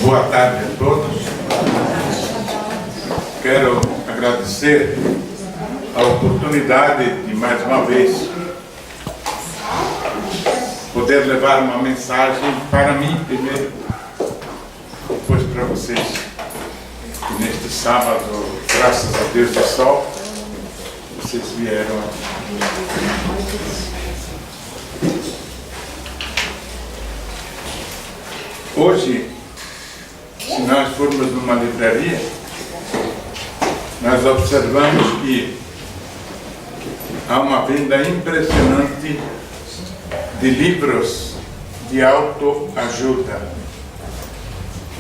Boa tarde a todos. Quero agradecer a oportunidade de, mais uma vez, poder levar uma mensagem para mim primeiro, depois para vocês. E neste sábado, graças a Deus do sol, vocês vieram aqui. Hoje, se nós formos numa livraria, nós observamos que há uma venda impressionante de livros de autoajuda.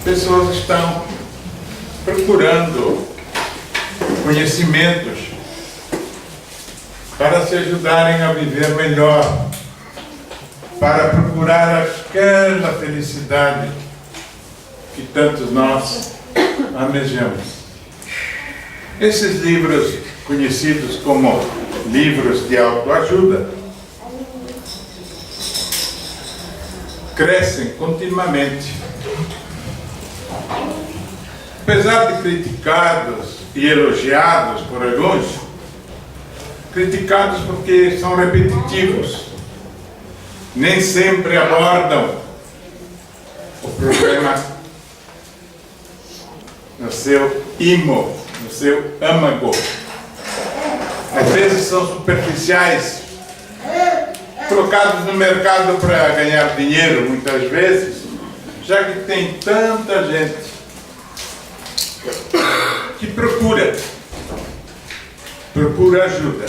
Pessoas estão procurando conhecimentos para se ajudarem a viver melhor, para procurar aquela felicidade que tantos nós almejamos. Esses livros, conhecidos como livros de autoajuda, crescem continuamente. Apesar de criticados e elogiados por alguns, criticados porque são repetitivos, nem sempre abordam o problema no seu imo, no seu âmago. Às vezes são superficiais, colocados no mercado para ganhar dinheiro, muitas vezes, já que tem tanta gente que procura ajuda.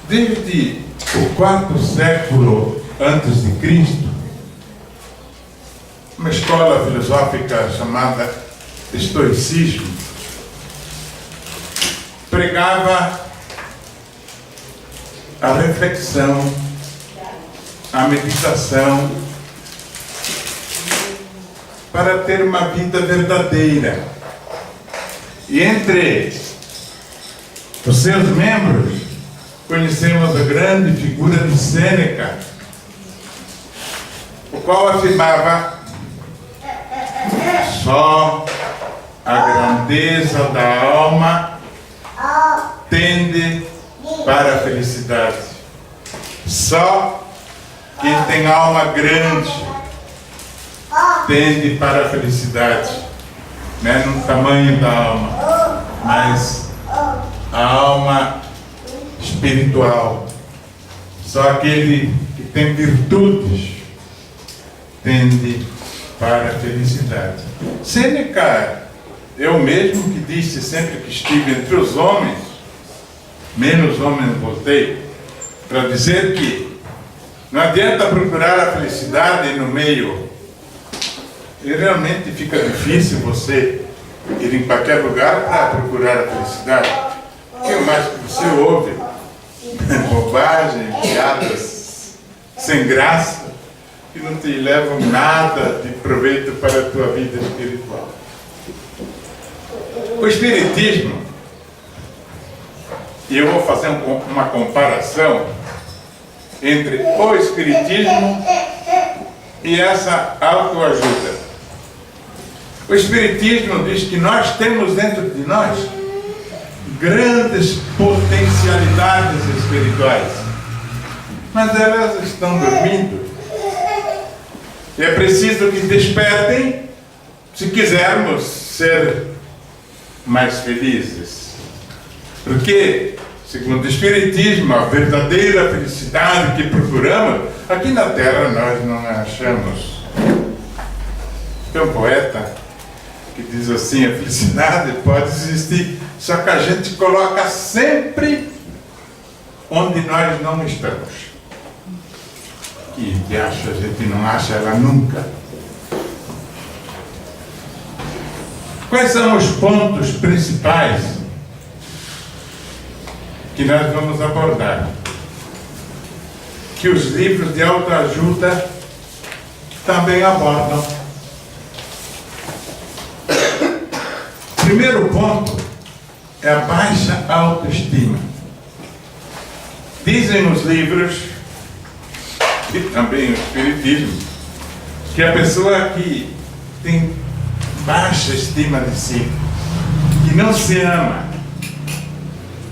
Desde o quarto século antes de Cristo, uma escola filosófica chamada estoicismo pregava a reflexão, a meditação, para ter uma vida verdadeira. E entre os seus membros conhecemos a grande figura de Sêneca, o qual afirmava: só a grandeza da alma tende para a felicidade. Só quem tem alma grande tende para a felicidade. Não é no tamanho da alma, mas a alma espiritual. Só aquele que tem virtudes tende para a felicidade. Sêneca é o mesmo que disse sempre que estive entre os homens, menos homens voltei, para dizer que não adianta procurar a felicidade no meio. E realmente fica difícil você ir em qualquer lugar para procurar a felicidade. O que mais que você ouve? Bobagem, piadas sem graça, que não te levam nada de proveito para a tua vida espiritual. O Espiritismo, e eu vou fazer uma comparação entre o Espiritismo e essa autoajuda. O Espiritismo diz que nós temos dentro de nós grandes potencialidades espirituais, mas elas estão dormindo. E é preciso que despertem se quisermos ser mais felizes. Porque, segundo o Espiritismo, a verdadeira felicidade que procuramos, aqui na Terra nós não a achamos. Tem um poeta que diz assim: a felicidade pode existir, só que a gente coloca sempre onde nós não estamos. E a gente não acha ela nunca. Quais são os pontos principais que nós vamos abordar, que os livros de autoajuda também abordam? Primeiro ponto é a baixa autoestima. Dizem nos livros, e também o Espiritismo, que a pessoa que tem baixa estima de si, que não se ama,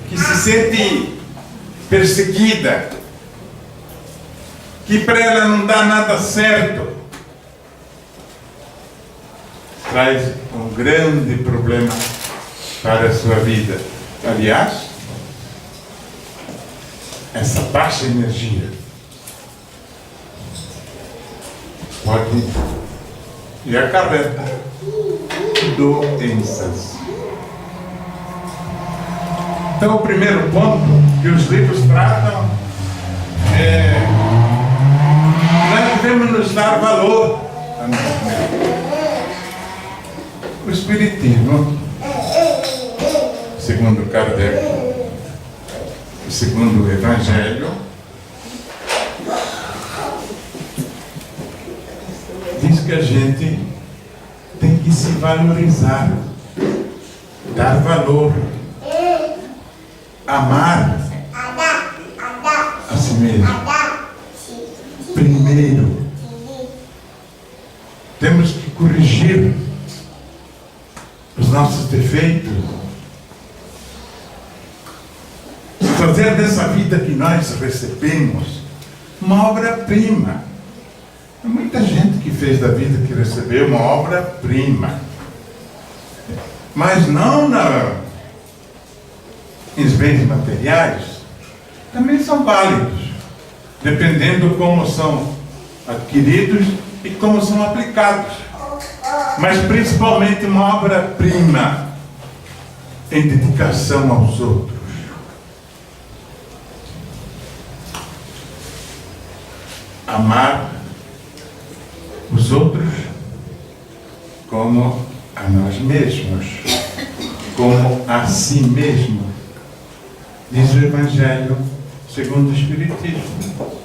que se sente perseguida, que para ela não dá nada certo, traz um grande problema para a sua vida. Aliás, essa baixa energia pode e acarreta doenças. Então, o primeiro ponto que os livros tratam é: nós devemos nos dar valor a nós mesmos. O Espiritismo, segundo Kardec, segundo o Evangelho, diz que a gente tem que se valorizar, dar valor, amar a si mesmo. Primeiro, temos que corrigir os nossos defeitos, fazer dessa vida que nós recebemos uma obra-prima. Há muita gente que fez da vida que recebeu uma obra-prima, mas não nos bens materiais, também são válidos, dependendo como são adquiridos e como são aplicados. Mas principalmente uma obra-prima em dedicação aos outros. Amar os outros como a nós mesmos, como a si mesmo, diz o Evangelho segundo o Espiritismo.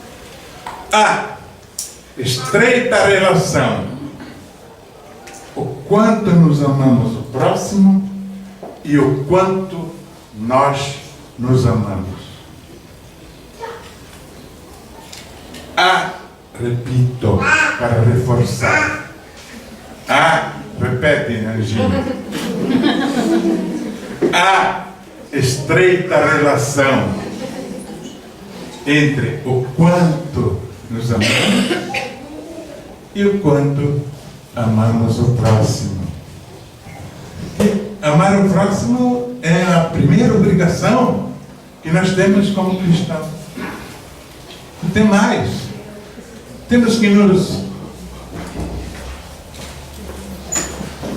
Há estreita relação o quanto nos amamos o próximo e o quanto nós nos amamos. Repito, para reforçar. Repete, Anjinho. Há estreita relação entre o quanto nos amamos e o quanto amamos o próximo. E amar o próximo é a primeira obrigação que nós temos como cristãos. Não tem mais. Temos que nos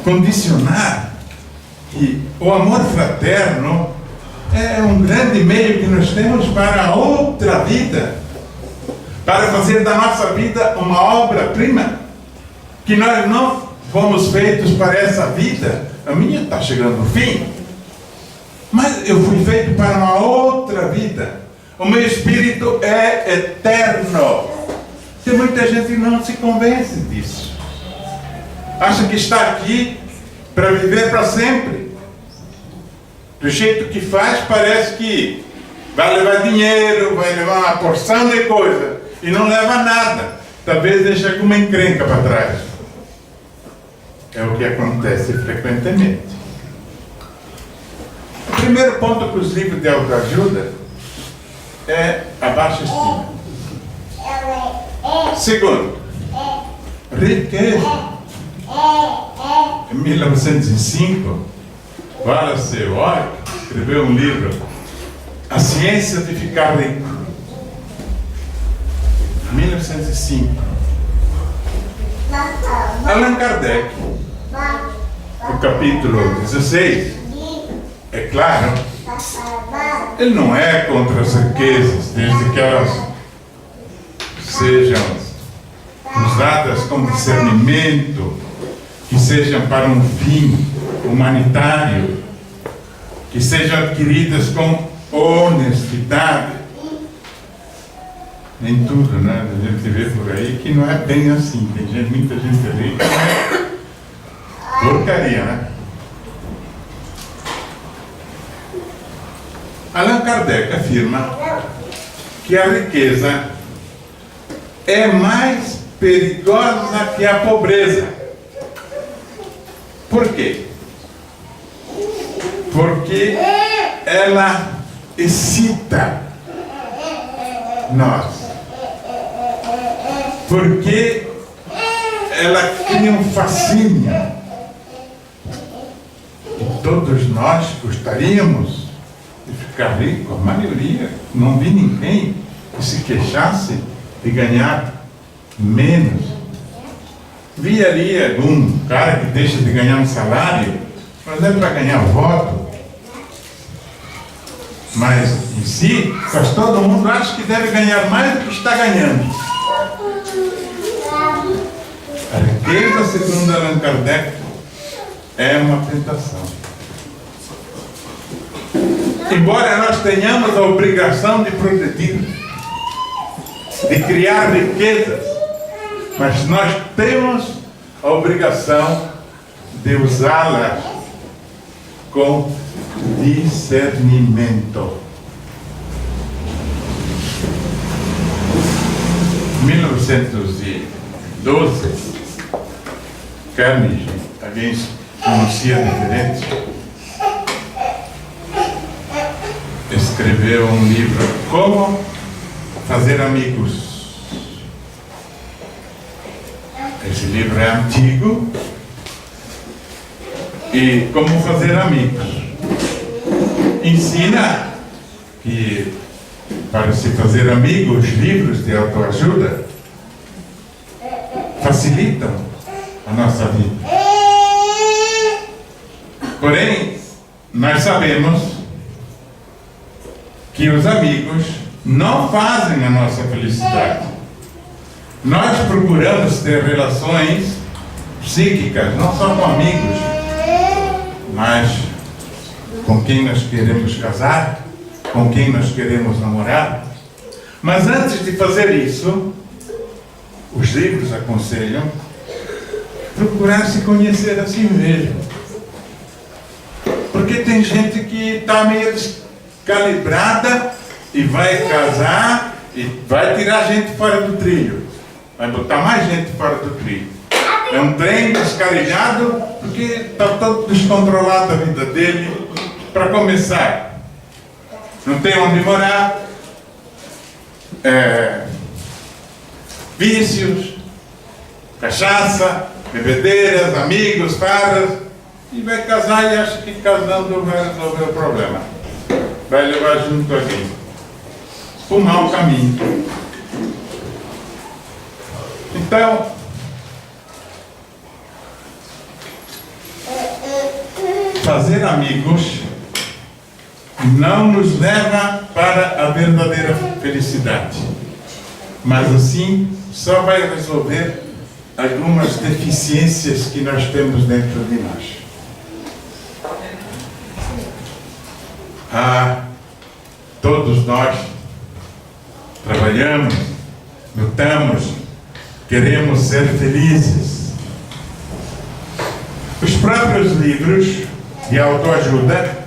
condicionar que o amor fraterno é um grande meio que nós temos para a outra vida, para fazer da nossa vida uma obra-prima, que nós não fomos feitos para essa vida. A minha está chegando ao fim, mas eu fui feito para uma outra vida. O meu espírito é eterno. E muita gente não se convence disso. Acha que está aqui para viver para sempre. Do jeito que faz, parece que vai levar dinheiro, vai levar uma porção de coisa e não leva nada. Talvez deixe alguma encrenca para trás. É o que acontece frequentemente. O primeiro ponto que os livros de autoajuda é a baixa estima. Segundo, riqueza. Em 1905, Wallace Wattles escreveu um livro, A Ciência de Ficar Rico. 1905. Allan Kardec, no capítulo 16, é claro, ele não é contra as riquezas, desde que elas sejam usadas com discernimento, que sejam para um fim humanitário, que sejam adquiridas com honestidade. Nem tudo, né? A gente vê por aí que não é bem assim. Tem gente, muita gente rica, porcaria, né? Allan Kardec afirma que a riqueza é mais perigosa que a pobreza. Por quê? Porque ela excita nós. Porque ela cria um fascínio. E todos nós gostaríamos de ficar rico, a maioria. Não vi ninguém que se queixasse de ganhar menos. Vi ali algum cara que deixa de ganhar um salário, mas é para ganhar voto. Mas em si, mas todo mundo acha que deve ganhar mais do que está ganhando. A riqueza, segundo Allan Kardec, é uma tentação. Embora nós tenhamos a obrigação de progredir, de criar riquezas, mas nós temos a obrigação de usá-las com discernimento. Em 1912, Carnegie, alguém pronuncia diferente, escreveu um livro, Como Fazer Amigos. Esse livro é antigo. E Como Fazer Amigos ensina que para se fazer amigos, livros de autoajuda facilitam a nossa vida. Porém, nós sabemos que os amigos não fazem a nossa felicidade. Nós procuramos ter relações psíquicas, não só com amigos, mas com quem nós queremos casar, com quem nós queremos namorar. Mas antes de fazer isso, os livros aconselham procurar se conhecer a si mesmo. Porque tem gente que está meio descalibrada e vai casar e vai tirar gente fora do trilho. Vai botar mais gente fora do trilho. É um trem descarrilhado porque está todo descontrolado a vida dele. Para começar, não tem onde morar, vícios, cachaça, bebedeiras, amigos, farras, e vai casar e acha que casando vai resolver o problema. Vai levar junto alguém. O mau caminho. Então, fazer amigos não nos leva para a verdadeira felicidade, mas assim só vai resolver algumas deficiências que nós temos dentro de nós. Todos nós trabalhamos, lutamos, queremos ser felizes. Os próprios livros de autoajuda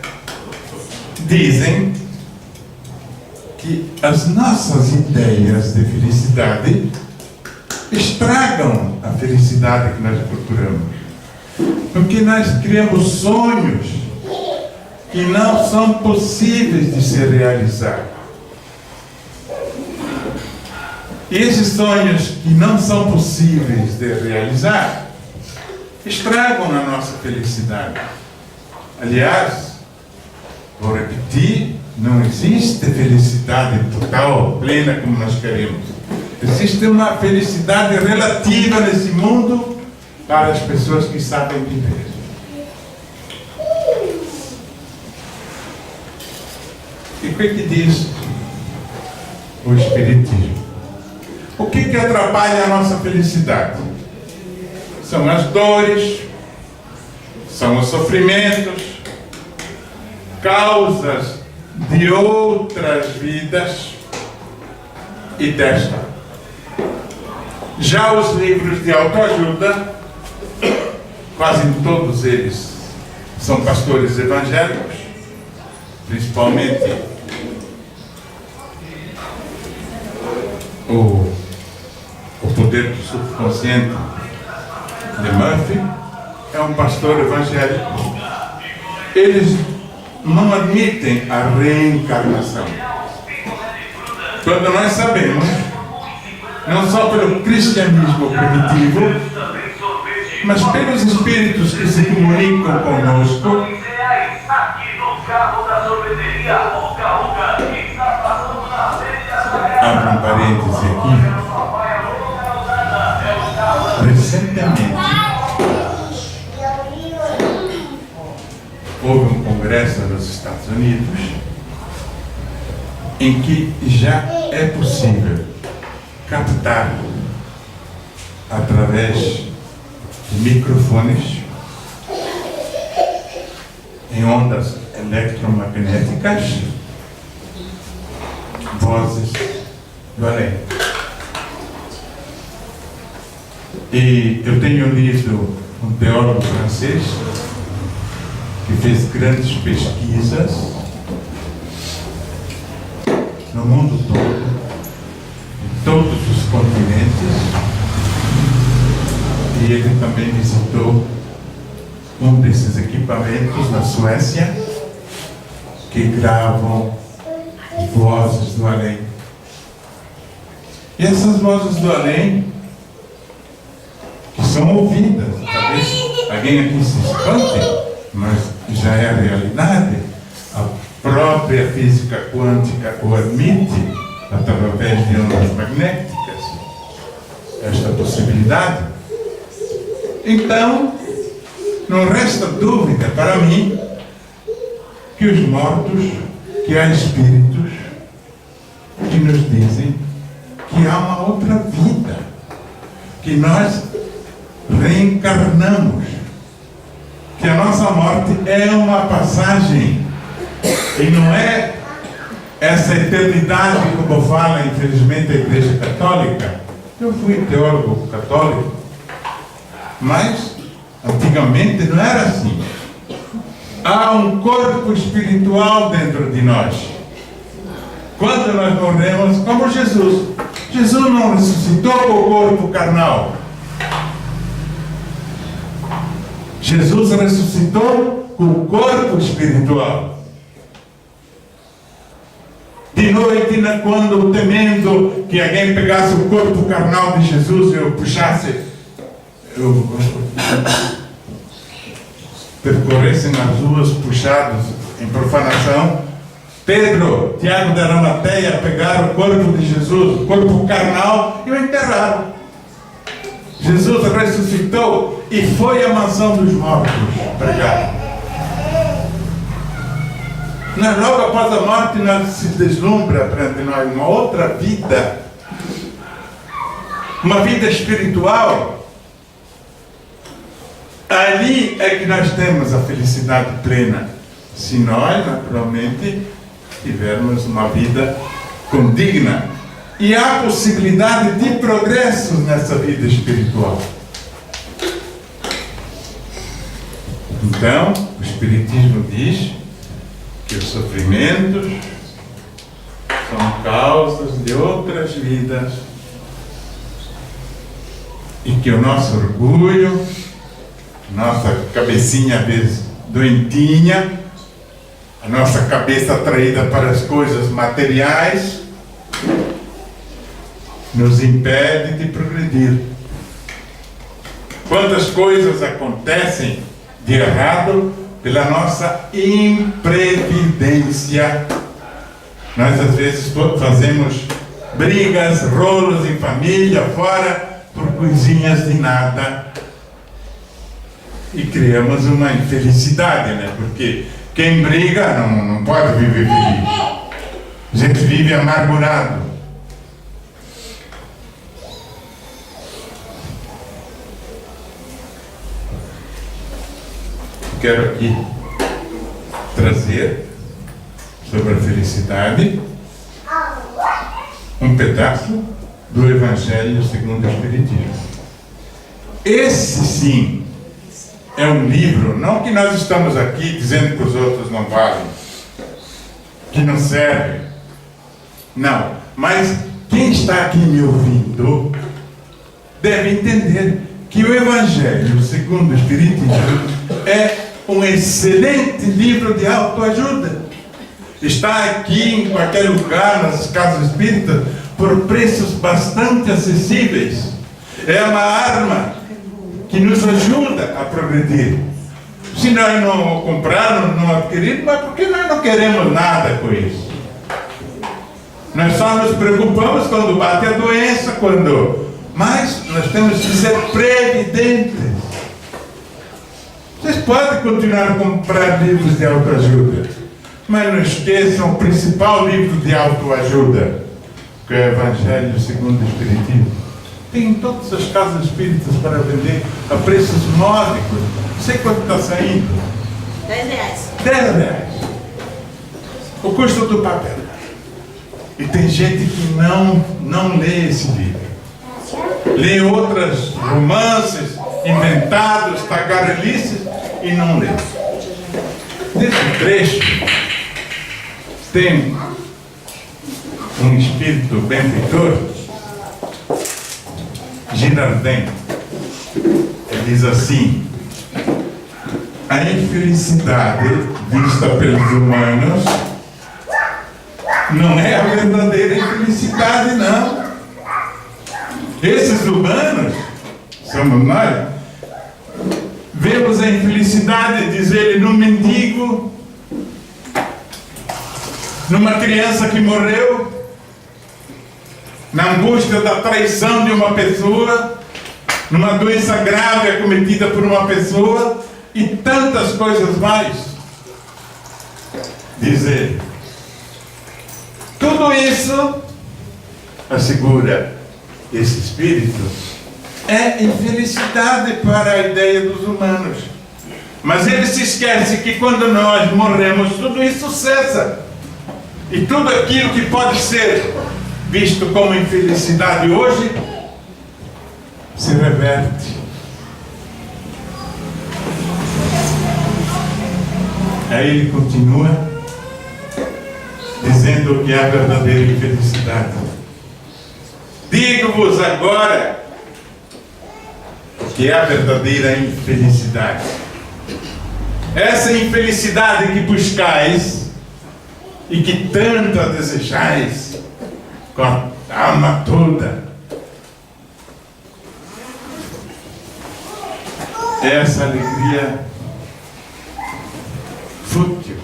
dizem que as nossas ideias de felicidade estragam a felicidade que nós procuramos. Porque nós criamos sonhos que não são possíveis de ser realizados. E esses sonhos que não são possíveis de realizar estragam a nossa felicidade. Aliás, vou repetir, não existe felicidade total, plena como nós queremos. Existe uma felicidade relativa nesse mundo para as pessoas que sabem viver. E o que diz o Espiritismo? O que atrapalha a nossa felicidade? São as dores, são os sofrimentos, causas de outras vidas e desta. Já os livros de autoajuda, quase todos eles são pastores evangélicos, principalmente o Poder poder do subconsciente de Murphy, é um pastor evangélico. Eles não admitem a reencarnação. Quando nós sabemos, não só pelo cristianismo primitivo, mas pelos espíritos que se comunicam conosco, abro um parêntese aqui. Recentemente, houve um congresso nos Estados Unidos em que já é possível captar através de microfones em ondas eletromagnéticas vozes do além. E eu tenho lido um teólogo francês que fez grandes pesquisas no mundo todo, em todos os continentes, e ele também visitou um desses equipamentos na Suécia que gravam vozes do além. E essas vozes do além, que são ouvidas, talvez alguém aqui se espante, mas já é a realidade. A própria física quântica o admite, através de ondas magnéticas, esta possibilidade. Então, não resta dúvida para mim que os mortos, que há espíritos que nos dizem que há uma outra vida, que nós reencarnamos, que a nossa morte é uma passagem e não é essa eternidade como fala infelizmente a Igreja Católica. Eu fui teólogo católico, mas antigamente não era assim. Há um corpo espiritual dentro de nós. Quando nós morremos, como Jesus. Jesus não ressuscitou com o corpo carnal. Jesus ressuscitou com o corpo espiritual. De noite, quando temendo que alguém pegasse o corpo carnal de Jesus e o puxasse, percorressem as ruas puxados em profanação, Pedro, Tiago de Arimateia pegaram o corpo de Jesus, o corpo carnal, e o enterraram. Jesus ressuscitou e foi à mansão dos mortos pregar. Logo após a morte, nós se deslumbra perante nós uma outra vida, uma vida espiritual. Ali é que nós temos a felicidade plena, se nós, naturalmente, tivermos uma vida condigna. E há possibilidade de progresso nessa vida espiritual. Então, o Espiritismo diz que os sofrimentos são causas de outras vidas e que o nosso orgulho, nossa cabecinha às vezes doentinha, a nossa cabeça atraída para as coisas materiais, nos impede de progredir. Quantas coisas acontecem de errado pela nossa imprevidência. Nós às vezes fazemos brigas, rolos em família, fora, por coisinhas de nada. E criamos uma infelicidade, né? Porque quem briga não pode viver feliz. A gente vive amargurado. Quero aqui trazer sobre a felicidade um pedaço do Evangelho segundo o Espiritismo. Esse sim é um livro, não que nós estamos aqui dizendo que os outros não valem, que não servem. Não, mas quem está aqui me ouvindo deve entender que o Evangelho, segundo o Espiritismo, é um excelente livro de autoajuda. Está aqui em qualquer lugar, nas casas espíritas, por preços bastante acessíveis. É uma arma que nos ajuda a progredir. Se nós não comprarmos, não adquirirmos, mas porque nós não queremos nada com isso. Nós só nos preocupamos quando bate a doença, mas nós temos que ser previdentes. Vocês podem continuar a comprar livros de autoajuda, mas não esqueçam o principal livro de autoajuda, que é o Evangelho segundo o Espiritismo. Tem em todas as casas espíritas para vender a preços módicos. Não sei quanto está saindo. R$10. R$10. O custo do papel. E tem gente que não lê esse livro. Lê outros romances inventados, tagarelices, e não lê. Nesse trecho tem um espírito benfeitor, Girardin. Ele diz assim: a infelicidade vista pelos humanos não é a verdadeira infelicidade, não. Esses humanos, somos nós, vemos a infelicidade, diz ele, no mendigo, numa criança que morreu, na angústia da traição de uma pessoa, numa doença grave acometida por uma pessoa e tantas coisas mais. Diz ele. Tudo isso, assegura esse espírito, é infelicidade para a ideia dos humanos. Mas ele se esquece que quando nós morremos, tudo isso cessa. E tudo aquilo que pode ser visto como infelicidade hoje, se reverte. Aí ele continua dizendo que é a verdadeira infelicidade. Digo-vos agora o que é a verdadeira infelicidade. Essa infelicidade que buscais e que tanto a desejais com a alma toda, essa alegria fútil,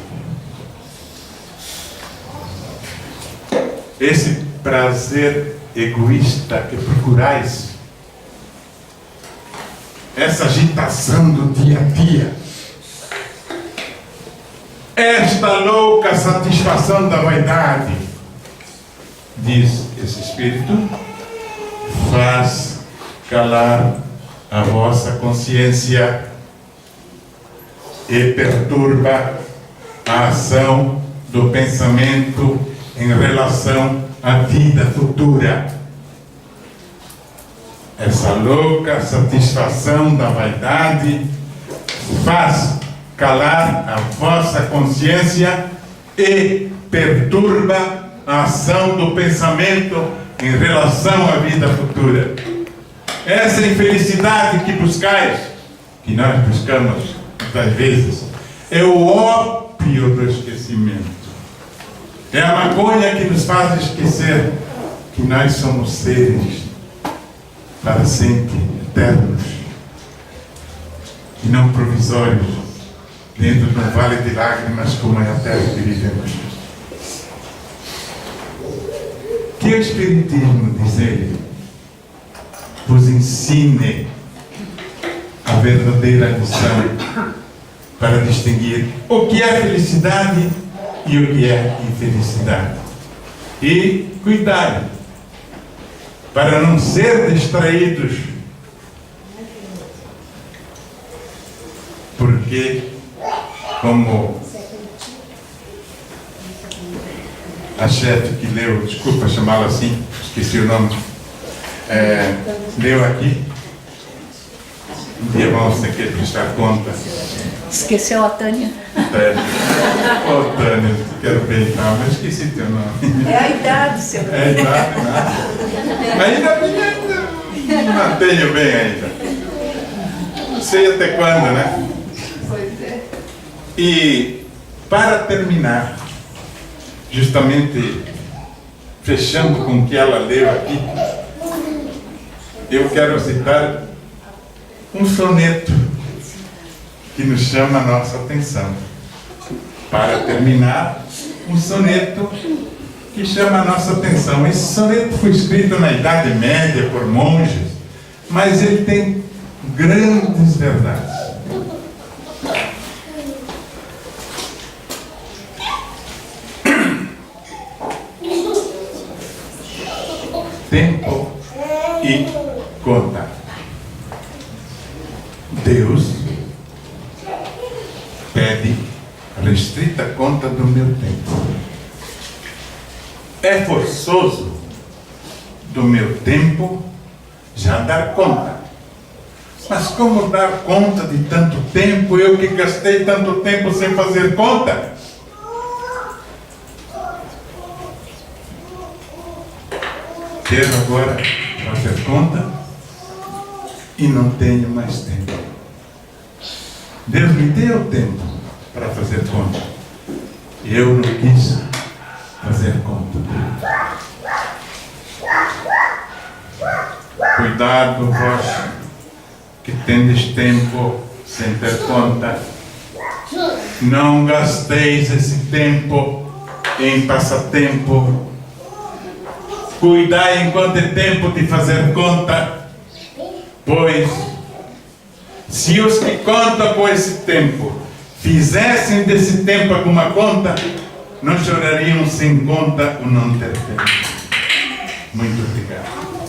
esse prazer egoísta que procurais, essa agitação do dia a dia, esta louca satisfação da vaidade, diz esse Espírito, faz calar a vossa consciência e perturba a ação do pensamento em relação à vida futura. Essa louca satisfação da vaidade faz calar a vossa consciência e perturba a ação do pensamento em relação à vida futura. Essa infelicidade que buscais, que nós buscamos muitas vezes, é o ópio do esquecimento. É a maconha que nos faz esquecer que nós somos seres para sempre, eternos, e não provisórios, dentro de um vale de lágrimas como é a terra que vivemos. Que o Espiritismo, diz ele, vos ensine a verdadeira lição para distinguir o que é felicidade e o que é infelicidade. E cuidar para não ser distraídos, porque, como a chefe que leu, desculpa chamá-la assim, esqueci o nome, leu aqui, um dia vamos ter que prestar conta. Esqueceu a Tânia. Ô Tânia, quero bem, tá, mas esqueci teu nome. É a idade, seu. É a idade, nada. Ainda bem, me mantenho bem ainda. Não sei até quando, né? Pois é. E, para terminar, justamente fechando com o que ela leu aqui, eu quero citar um soneto que nos chama a nossa atenção. Para terminar, um soneto que chama a nossa atenção. Esse soneto foi escrito na Idade Média por monges, mas ele tem grandes verdades. Tempo e conta. Deus pede restrita conta do meu tempo. É forçoso do meu tempo já dar conta. Mas como dar conta de tanto tempo, eu que gastei tanto tempo sem fazer conta? Quero agora fazer conta e não tenho mais tempo. Deus me deu tempo para fazer conta. Eu não quis fazer conta. Cuidado vós que tendes tempo sem ter conta. Não gasteis esse tempo em passatempo. Cuidai enquanto é tempo de fazer conta, pois se os que contam com esse tempo fizessem desse tempo alguma conta, não chorariam sem conta o não ter tempo. Muito obrigado.